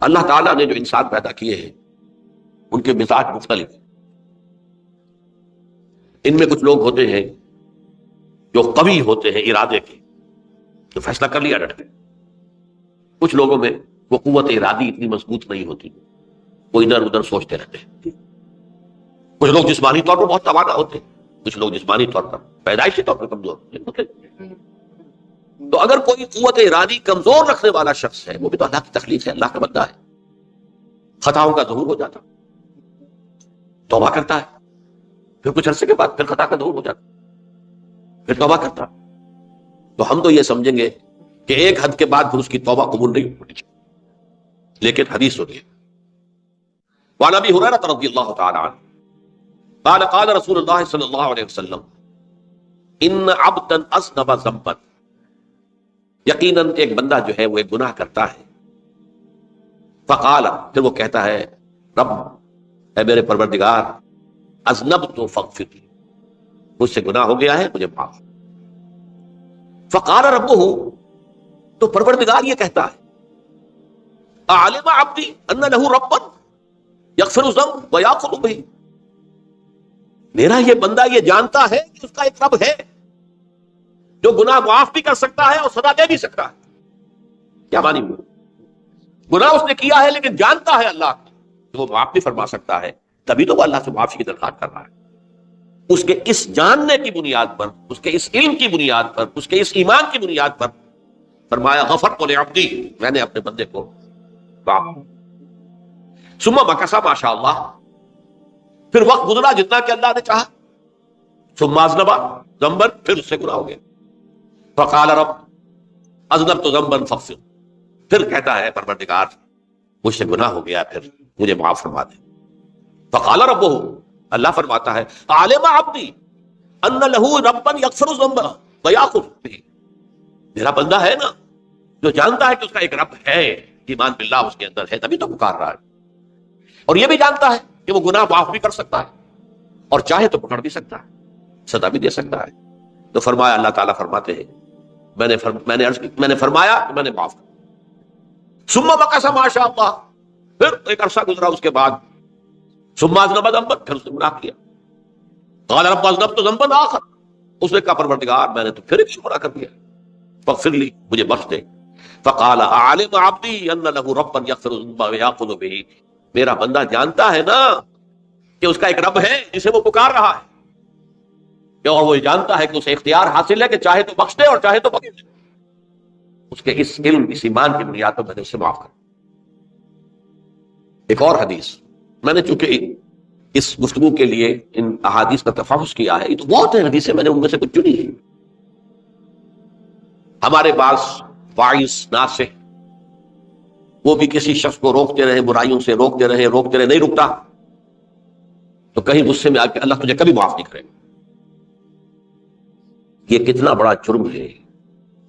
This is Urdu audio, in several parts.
اللہ تعالیٰ نے جو انسان پیدا کیے ہیں ان کے مزاج مختلف ہیں. ان میں کچھ لوگ ہوتے ہیں جو قوی ہوتے ہیں ارادے کے، تو فیصلہ کر لیا ڈٹ کے. کچھ لوگوں میں وہ قوت ارادی اتنی مضبوط نہیں ہوتی، وہ ادھر ادھر سوچتے رہتے ہیں. کچھ لوگ جسمانی طور پر بہت توانا ہوتے ہیں، کچھ لوگ جسمانی طور پر پیدائشی طور پر کمزور ہوتے ہیں. تو اگر کوئی قوت ارادی کمزور رکھنے والا شخص ہے، وہ بھی تو اللہ کی تخلیق ہے، اللہ کا بندہ ہے، خطاؤں کا ظہور ہو جاتا، توبہ کرتا ہے، پھر کچھ عرصے کے بعد پھر خطا کا ظہور ہو جاتا، پھر توبہ کرتا. تو ہم تو یہ سمجھیں گے کہ ایک حد کے بعد پھر اس کی توبہ قبول نہیں ہوتی. لیکن حدیث سنیے. وعن ابی ہریرہ رضی اللہ تعالی عنہ قال قال رسول اللہ صلی اللہ علیہ وسلم ان عبدا اذنب ذنبا، یقیناً ایک بندہ جو ہے وہ ایک گناہ کرتا ہے. فقال، پھر وہ کہتا ہے رب، اے میرے پروردگار، اذنبت فاغفر لی، مجھ سے گناہ ہو گیا ہے، مجھے معاف. فقال ربہ، تو پروردگار یہ کہتا ہے اعلم عبدی ان لہ ربا یغفر الذنب ویأخذ بہ، میرا یہ بندہ یہ جانتا ہے کہ اس کا ایک رب ہے جو گناہ معاف بھی کر سکتا ہے اور سزا دے بھی سکتا ہے. کیا معنی ہوا؟ گناہ اس نے کیا ہے لیکن جانتا ہے اللہ کہ وہ معاف بھی فرما سکتا ہے، تبھی تو وہ اللہ سے معافی کی درخواست کر رہا ہے. اس کے اس جاننے کی بنیاد پر، اس کے اس علم کی بنیاد پر، اس کے اس ایمان کی بنیاد پر فرمایا غفرت لعبدی، میں نے اپنے بندے کو معاف. ثم مکث ما شاء اللہ، پھر وقت گزرا جتنا کہ اللہ نے چاہا. ثم اذنب ذنبا، پھر اس سے گناہ ہو گیا. فقال رب اذنبت ذنبا فاغفر، پھر کہتا ہے پروردگار مجھ سے گناہ ہو گیا، پھر مجھے معاف فرما دے. فقال ربہ، اللہ فرماتا ہے عالم عبدی ان لہ ربا یغفر الذنب ویأخذ بہ، میرا بندہ ہے نا جو جانتا ہے کہ اس کا ایک رب ہے، ایمان باللہ اس کے اندر ہے، تبھی تو پکار رہا ہے، اور یہ بھی جانتا ہے کہ وہ گناہ معاف بھی کر سکتا ہے اور چاہے تو پکڑ بھی سکتا ہے، سزا بھی دے سکتا ہے. تو فرمایا، اللہ تعالیٰ فرماتے ہیں میں نے فرمایا کہ میں نے معاف کر. ثم مکث ما شاء اللہ، پھر ایک عرصہ گزرا اس کے بعد. ثم اذنب ذنبا، پھر اس نے گناہ کیا. قال رب اذنبت ذنبا آخر، اس نے کہا پروردگار میں نے تو پھر بھی گناہ کر دیا، فاغفر لی، مجھے بخش دے. فقال اعلم عبدی ان له ربا یغفر الذنب ویأخذ بہ، میرا بندہ جانتا ہے نا کہ اس کا ایک رب ہے جسے وہ پکار رہا ہے، اور وہ جانتا ہے کہ اسے اختیار حاصل ہے کہ چاہے تو بخش دے اور چاہے تو بخش دے. اس کے اس علم، اس ایمان کی بنیاد پر میں نے اسے معاف کر. ایک اور حدیث، میں نے چونکہ اس گفتگو کے لیے ان احادیث کا تفحص کیا ہے، یہ تو بہت ہیں حدیثیں، میں نے ان میں سے کچھ چنی ہے. ہمارے پاس واعظ ناصح، وہ بھی کسی شخص کو روکتے رہے، برائیوں سے روکتے رہے، نہیں رکتا، تو کہیں غصے میں آ کے اللہ تجھے کبھی معاف نہیں کرے. یہ کتنا بڑا جرم ہے،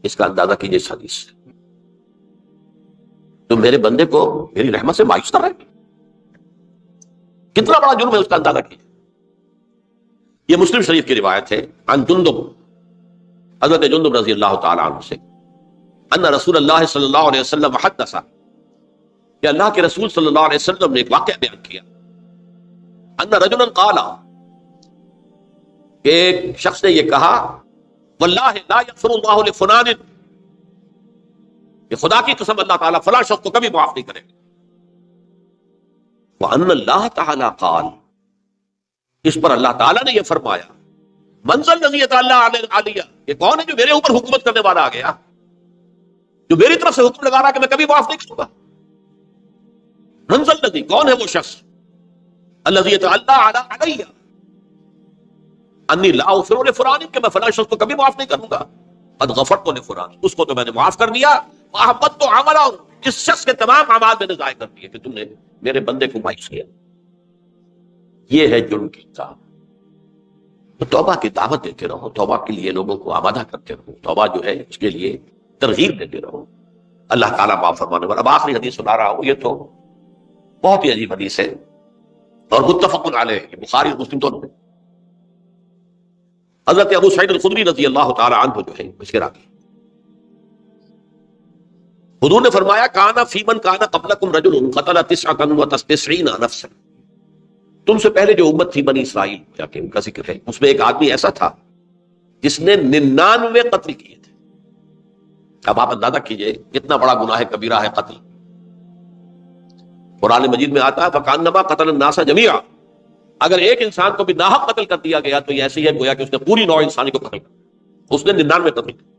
اس کا اندازہ کیجیے اس حدیث سے. تو میرے بندے کو میری رحمت سے مایوس کر رہے ہیں، کتنا بڑا جرم ہے اس کا اندازہ کیجیے. یہ مسلم شریف کی روایت ہے عن جندب، حضرت جندب رضی اللہ تعالی عنہ سے، ان رسول اللہ صلی اللہ علیہ وسلم حدث، کہ اللہ کے رسول صلی اللہ علیہ وسلم نے ایک واقعہ بیان کیا. ان رجلا قال، ایک شخص نے یہ کہا واللہ لا یغفر اللہ لفلان، کہ خدا کی قسم اللہ تعالیٰ فلاں شخص کو کبھی معاف نہیں کرے گا. وان اللہ تعالیٰ قال، اس پر اللہ تعالیٰ نے یہ فرمایا من ذا الذی یتعالی علیہ، یہ کون ہے جو میرے اوپر حکومت کرنے والا آ گیا، جو میری طرف سے حکم لگا رہا کہ میں کبھی معاف نہیں کروں گا. من ذا الذی، کون ہے وہ شخص، الذی یتعالی علیہ انی لا اغفر لفلان، کہ میں فلاں شخص کو کبھی معاف نہیں کروں گا. قد غفرت لفلان، اس کو تو میں نے معاف کر دیا. واحبطت عملہ، اس شخص کے تمام اعمال میں نے ضائع کر دیے کہ تم نے میرے بندے کو مایوس کیا. یہ ہے جرم کی انتہا. تو توبہ کی دعوت دیتے رہو، توبہ کے لیے لوگوں کو آمادہ کرتے رہو، توبہ جو ہے اس کے لیے ترغیب دیتے رہو، اللہ تعالیٰ معاف فرمانے والا. اب آخری حدیث سنا رہا ہوں، یہ تو بہت ہی عجیب حدیث ہے اور متفق علیہ، بخاری اور مسلم دونوں میں. حضرت ابو سعید الخدری رضی اللہ تعالی عنہ جو ہے اس کے راوی، حضور نے فرمایا کانا فی من کانا قبلکم رجل قتل 99 نفسا، تم سے پہلے جو امت تھی بنی اسرائیل، جا کے ان کا ذکر ہے، اس میں ایک آدمی ایسا تھا جس نے 99 قتل کیے تھے۔ اب آپ اندازہ کیجئے کتنا بڑا گناہ کبیرہ ہے قتل۔ قرآن مجید میں آتا ہے فَكَأَنَّمَا قَتَلَ النَّاسَ جَمِيعًا، اگر ایک انسان کو بھی ناحق قتل کر دیا گیا تو یہ ایسے ہی ہے گویا کہ اس نے پوری نوع انسانی کو قتل کر، اس نے 99 قتل کیا۔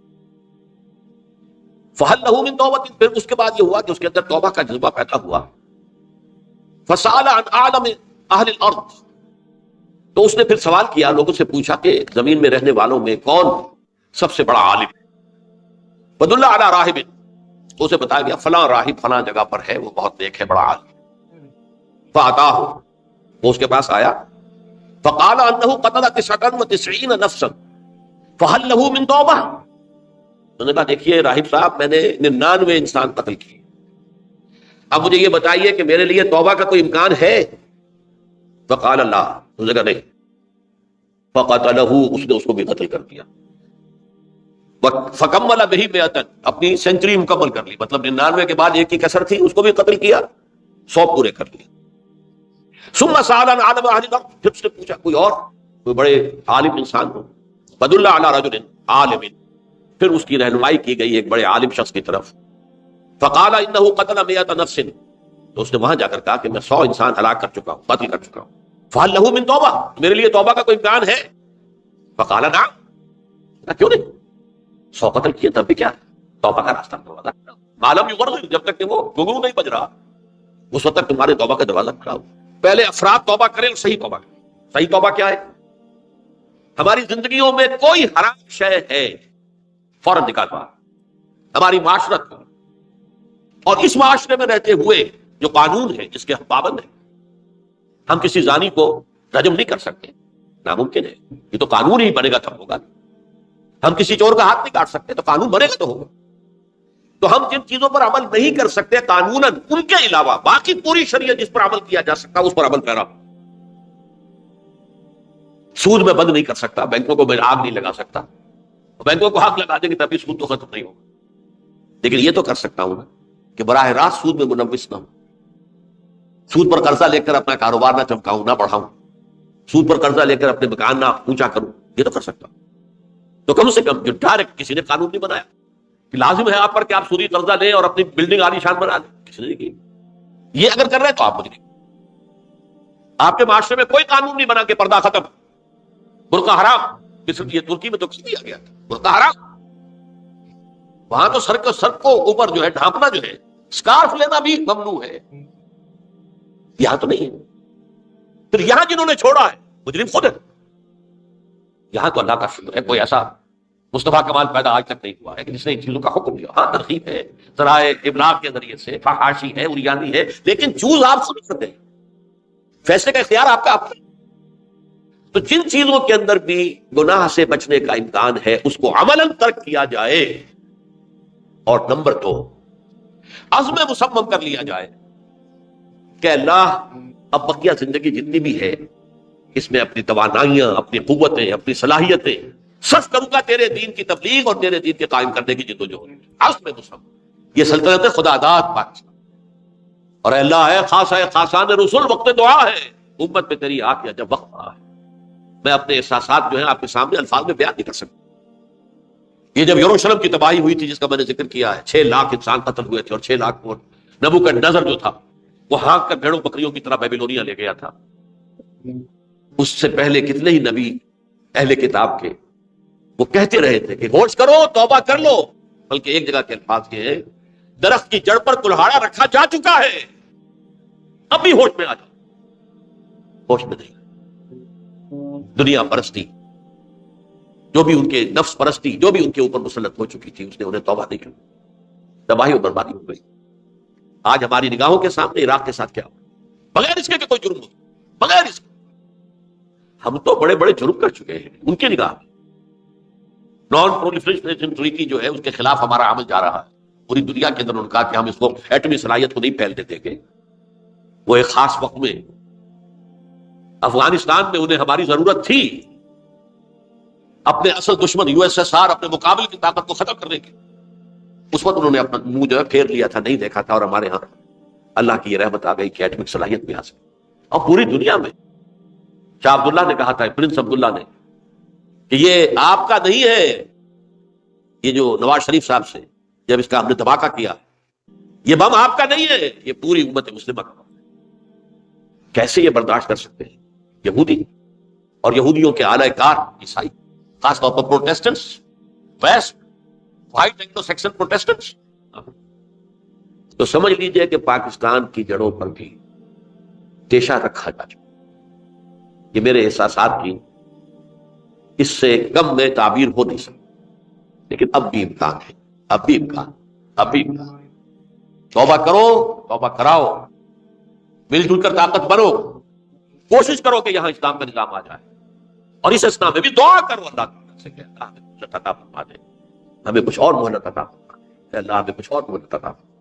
فَهَلْ لَهُ مِن تَوْبَةٍ، پھر اس کے بعد یہ ہوا کہ اس کے اندر توبہ کا جذبہ پیدا ہوا۔ فَسَأَلَ عَنْ أَعْلَمِ أَهْلِ الْأَرْضِ، تو اس نے پھر سوال کیا، لوگوں سے پوچھا کہ زمین میں رہنے والوں میں کون سب سے بڑا عالم ہے۔ فَدُلَّ عَلَىٰ رَاهِبٍ، تو اسے بتایا گیا فلاں راہب فلاں جگہ پر ہے، وہ بہت نیک ہے، بڑا عالم۔ فَأَتَاهُ، وہ اس کے پاس آیا، فَقَالَ أَنَّهُ قَتَلَ 99 نَفْسًا فَهَلْ لَهُ مِن تَوْبَةٍ، انہوں نے کہا دیکھیے راہب صاحب میں نے 99 انسان قتل کیے، اب مجھے یہ بتائیے کہ میرے لیے توبہ کا کوئی امکان ہے؟ فقال لا، اس نے کہا نہیں۔ فقتلہ، اس نے اس کو بھی قتل کر دیا۔ فکمل بہ 100، اپنی سینچری مکمل کر لی، مطلب 99 کے بعد ایک کی کسر تھی، اس کو بھی قتل کیا، 100 پورے کر لیے۔ ثم سأل عن عالم اہل الارض، پھر اس نے پوچھا کوئی اور کوئی بڑے عالم انسان ہو۔ فدل علی رجل عالم، پھر اس کی رہنمائی کی گئی ایک بڑے عالم شخص کی طرف۔ فقال انه قتل 100 نفس، تو اس نے وہاں جا کر کہا کہ میں 100 انسان ہلاک کر چکا ہوں، قتل کر چکا ہوں۔ فهل له من توبہ، میرے لیے توبہ کا کوئی امکان ہے؟ فقال نعم، کیوں نہیں، 100 قتل کیے تب بھی کیا توبہ کا راستہ دروازہ کھلا، معلوم یغرغر، جب تک کہ وہ گھنگرو نہیں بج رہا اس وقت تک تمہارے توبہ کا دروازہ کھلا ہو۔ پہلے افراد توبہ کریں اور صحیح توبہ کریں۔ صحیح توبہ کیا ہے؟ ہماری زندگیوں میں کوئی حرام شے ہے فوراً نکال باہر، ہماری معاشرت کو، اور اس معاشرے میں رہتے ہوئے جو قانون ہے جس کے ہم پابند ہیں، ہم کسی زانی کو رجم نہیں کر سکتے، ناممکن ہے، یہ تو قانون ہی بنے گا تب ہوگا۔ ہم کسی چور کا ہاتھ نہیں کاٹ سکتے، تو قانون بنے گا تو ہوگا۔ تو ہم جن چیزوں پر عمل نہیں کر سکتے قانوناً، ان کے علاوہ باقی پوری شریعت جس پر عمل کیا جا سکتا اس پر عمل پیرا۔ سود میں بند نہیں کر سکتا، بینکوں کو میں آگ نہیں لگا سکتا، بینکوں کو آگ لگا دیں گے تبھی سود تو ختم نہیں ہوگا، لیکن یہ تو کر سکتا ہوں نا کہ براہ راست سود میں منوس نہ ہوں، سود پر قرضہ لے کر اپنا کاروبار نہ چمکاؤں، نہ بڑھاؤں، سود پر قرضہ لے کر اپنے مکان نہ اونچا کروں، یہ تو کر سکتا ہوں۔ تو کم سے کم جو ڈائریکٹ کسی نے قانون نہیں بنایا کہ لازم ہے آپ پر کہ آپ سودی قرضہ لیں اور اپنی بلڈنگ عالی شان بنا لیں، کسی نے نہیں کی۔ یہ اگر کر رہے ہیں تو آپ مجھے، آپ کے معاشرے میں کوئی قانون نہیں بنا کہ پردہ ختم، برقع حرام، یہ ترکی میں تو کس دیا گیا برقع حرام، وہاں تو سر کو اوپر جو ہے ڈھانپنا جو ہے، اسکارف لینا بھی ممنوع ہے، یہاں تو نہیں ہے۔ پھر یہاں جنہوں نے چھوڑا ہے مجرم خود ہے، یہاں تو اللہ کا شکر ہے کوئی ایسا مصطفیٰ کمال پیدا آج تک نہیں ہوا ہے کہ جس نے ان چیزوں کا حکم دیا۔ ہاں ترغیب ہے، ذرائع ابلاغ کے ذریعے سے، فحاشی ہے، اریانی ہے، لیکن چوز آپ خود کرتے ہیں، فیصلے کا اختیار آپ کا اپنا۔ تو جن چیزوں کے اندر بھی گناہ سے بچنے کا امکان ہے اس کو عملاً ترک کیا جائے، اور نمبر 2 عزم مصمم کر لیا جائے کہ اللہ اب بقیہ زندگی جتنی بھی ہے اس میں اپنی توانائیاں، اپنی قوتیں، اپنی صلاحیتیں صرف کروں گا تیرے دین کی تبلیغ اور تیرے دین کے قائم کرنے کی جدوجہد۔ عزم مصمم، یہ سلطنت خدا داد پاکستان، اور اے اللہ ہے خاص ہے خاصان رسول، وقت دعا ہے امت پہ تیری آ کیا جب وقت آ ہے۔ میں اپنے احساسات جو ہیں آپ کے سامنے الفاظ میں بیان نہیں کر سکتا۔ یہ جب یروشلم کی تباہی ہوئی تھی جس کا میں نے ذکر کیا ہے، 6 لاکھ انسان قتل ہوئے تھے اور 6 لاکھ کو نبوکدنضر جو تھا وہ ہانک کر بھیڑوں بکریوں کی طرح بیبیلونیا لے گیا تھا۔ اس سے پہلے کتنے ہی نبی اہل کتاب کے وہ کہتے رہے تھے کہ ہوش کرو، توبہ کر لو، بلکہ ایک جگہ کے الفاظ یہ ہے درخت کی جڑ پر کلہاڑا رکھا جا چکا ہے، اب بھی ہوش میں آ جاؤ۔ ہوش میں نہیں، دنیا پرستی جو بھی ان کے نفس پرستی جو بھی ان کے اوپر مسلط ہو چکی تھی اس نے انہیں توبہ نہیں کی، تباہی اور بربادی ہو گئی۔ آج ہماری نگاہوں کے سامنے عراق کے ساتھ کیا ہوا، بغیر اس کے کہ کوئی جرم ہو، بغیر اس کے ہم تو بڑے بڑے جرم کر چکے ہیں ان کی نگاہ میں۔ نان پرولیفریشن ٹریٹی جو ہے اس کے خلاف ہمارا عمل جا رہا ہے پوری دنیا کے اندر، انہوں نے کہا کہ ہم اس کو ایٹمی صلاحیت کو نہیں پھیلنے دیں گے۔ وہ ایک خاص وقت میں افغانستان میں انہیں ہماری ضرورت تھی اپنے اصل دشمن USSR اپنے مقابل کی طاقت کو ختم کرنے کی، اس وقت انہوں نے اپنا منہ جو ہے پھیر لیا تھا، نہیں دیکھا تھا، اور ہمارے ہاں اللہ کی یہ رحمت آ گئی کہ ایٹمک صلاحیت بھی حاصل، اور پوری دنیا میں شاہ عبداللہ نے کہا تھا، پرنس عبداللہ نے، کہ یہ آپ کا نہیں ہے، یہ جو نواز شریف صاحب سے جب اس کا ہم نے دھماکہ کیا، یہ بم آپ کا نہیں ہے، یہ پوری امت مسلمہ کا بم ہے۔ کیسے یہ برداشت کر سکتے ہیں یہودی اور یہودیوں کے اعلی کار عیسائی، خاص طور پر Protestants, west white Anglo Saxon Protestants? تو سمجھ لیجئے کہ پاکستان کی جڑوں پر بھی تیشہ رکھا جا چکا۔ یہ میرے احساسات کی اس سے کم میں تعبیر ہو نہیں سکتی، لیکن اب بھی امکان ہے، اب بھی امکان، اب بھی امکان۔ توبہ کرو، توبہ کراؤ، مل جل کر طاقت بنو، کوشش کرو کہ یہاں اسلام کا نظام آ جائے، اور اس اسنا میں بھی دعا کرو اللہ تعالیٰ سے کہ اللہ ہمیں کچھ عطا فرما دے، ہمیں کچھ اور مہلت عطا فرما دے، اللہ ہمیں کچھ اور مہلت عطا فرما دے۔